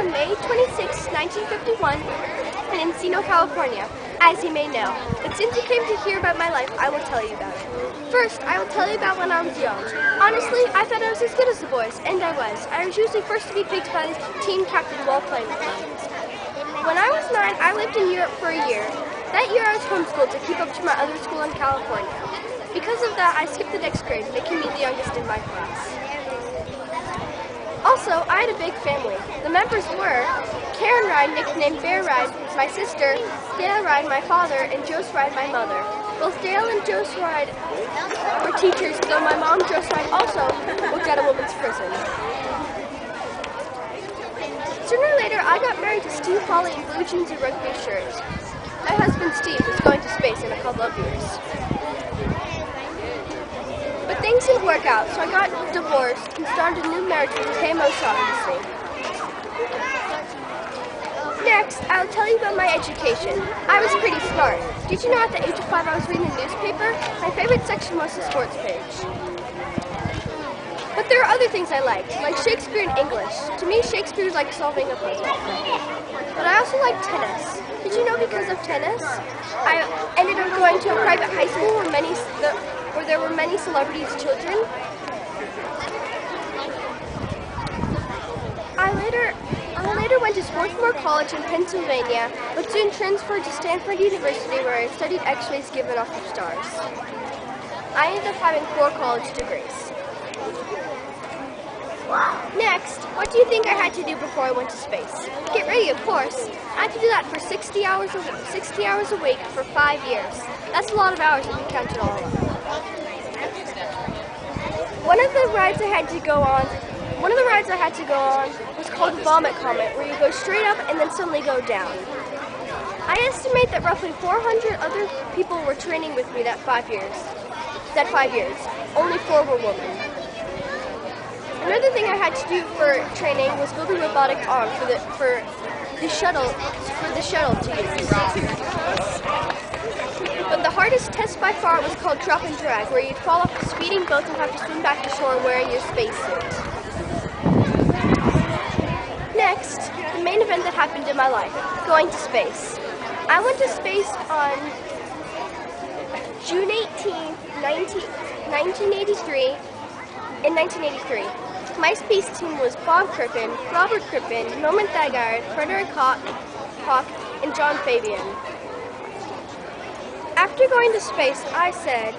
on May 26, 1951 in Encino, California, as you may know. But since you came to hear about my life, I will tell you about it. First, I will tell you about when I was young. Honestly, I thought I was as good as the boys, and I was. I was usually first to be picked by the team captain while playing with them. When I was 9, I lived in Europe for a year. That year I was homeschooled to keep up to my other school in California. Because of that, I skipped the next grade, making me the youngest in my class. Also, I had a big family. The members were Karen Ride, nicknamed Bear Ride, my sister, Dale Ride, my father, and Jose Ride, my mother. Both Dale and Jose Ride were teachers, though my mom, Jose Ride, also worked at a women's prison. Sooner or later, I got married to Steve Foley in blue jeans and rugby shirts. My husband, Steve, is going to space in a couple of years. But things didn't work out, so I got divorced and started a new marriage with KMO Shaughnessy. Next, I'll tell you about my education. I was pretty smart. Did you know at the age of 5 I was reading the newspaper? My favorite section was the sports page. But there are other things I liked, like Shakespeare and English. To me, Shakespeare is like solving a puzzle. But I also like tennis. Did you know because of tennis, I ended up going to a private high school where there were many celebrities' children? I later went to Swarthmore College in Pennsylvania, but soon transferred to Stanford University where I studied X-rays given off of stars. I ended up having 4 college degrees. Next, what do you think I had to do before I went to space? Get ready, of course. I had to do that for 60 hours a week for 5 years. That's a lot of hours if you count it all up. One of the rides I had to go on was called Vomit Comet, where you go straight up and then suddenly go down. I estimate that roughly 400 other people were training with me that 5 years. Only 4 were women. Another thing I had to do for training was build a robotic arm for the shuttle to use. But the hardest test by far was called drop and drag, where you'd fall off a speeding boat and have to swim back to shore wearing your spacesuit. Next, the main event that happened in my life, going to space. I went to space on June 18, 1983. In 1983, my space team was Bob Crippen, Robert Crippen, Norman Thagard, Frederick Koch, and John Fabian. After going to space, I said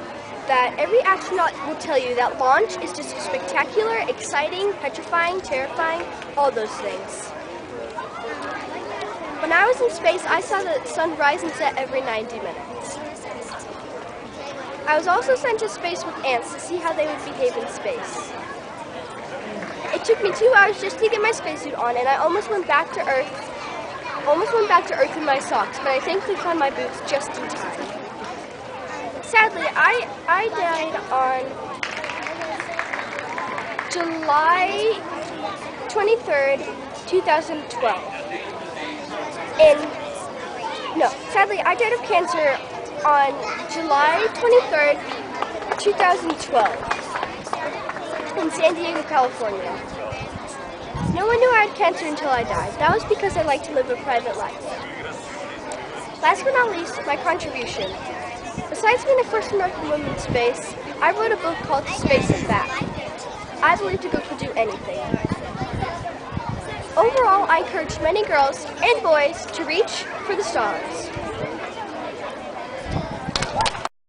that every astronaut will tell you that launch is just spectacular, exciting, petrifying, terrifying, all those things. When I was in space, I saw the sun rise and set every 90 minutes. I was also sent to space with ants to see how they would behave in space. It took me 2 hours just to get my spacesuit on, and I almost went back to Earth in my socks, but I thankfully found my boots just in time. Sadly, I died on July 23rd, 2012. Sadly, I died of cancer on July 23rd, 2012 in San Diego, California. No one knew I had cancer until I died. That was because I like to live a private life. Last but not least, my contribution. Besides being the first American woman in space, I wrote a book called To Space and Back. I believed a girl could do anything. Overall, I encourage many girls and boys to reach for the stars.